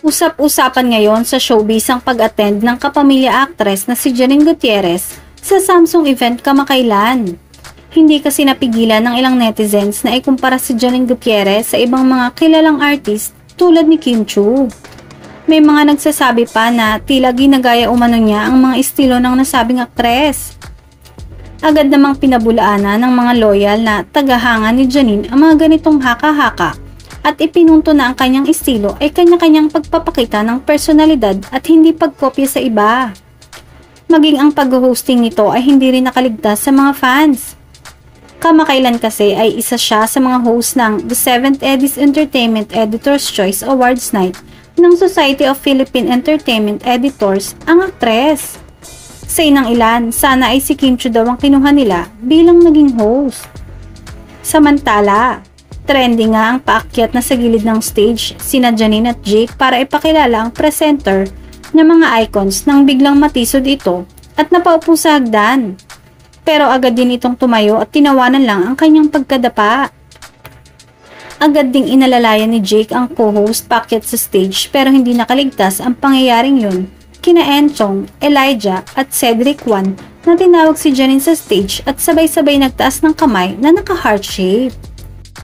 Usap-usapan ngayon sa showbiz ang pag-attend ng kapamilya actress na si Janine Gutierrez sa Samsung event kamakailan. Hindi kasi napigilan ng ilang netizens na ikumpara si Janine Gutierrez sa ibang mga kilalang artist tulad ni Kim Chiu. May mga nagsasabi pa na tila ginagaya umano niya ang mga estilo ng nasabing aktres. Agad namang pinabulaanan ng mga loyal na tagahanga ni Janine ang mga ganitong haka-haka at ipinunto na ang kanyang estilo ay kanya-kanyang pagpapakita ng personalidad at hindi pagkopya sa iba. Maging ang pag-hosting nito ay hindi rin nakaligtas sa mga fans. Kamakailan kasi ay isa siya sa mga host ng The 7th Edis Entertainment Editor's Choice Awards Night ng Society of Philippine Entertainment Editors ang aktres. Sa inang ilan, sana ay si Kim Chiu daw ang kinuha nila bilang naging host. Samantala, trending nga ang paakyat na sa gilid ng stage sina Janine at Jake para ipakilala ang presenter ng mga icons nang biglang matisod ito at napaupo sa hagdan. Pero agad din itong tumayo at tinawanan lang ang kanyang pagkadapa. Agad ding inalalayan ni Jake ang co-host paakyat sa stage pero hindi nakaligtas ang pangyayaring yun kina Enchong, Elijah at Cedric Juan na tinawag si Janine sa stage at sabay-sabay nagtaas ng kamay na naka-heart shape.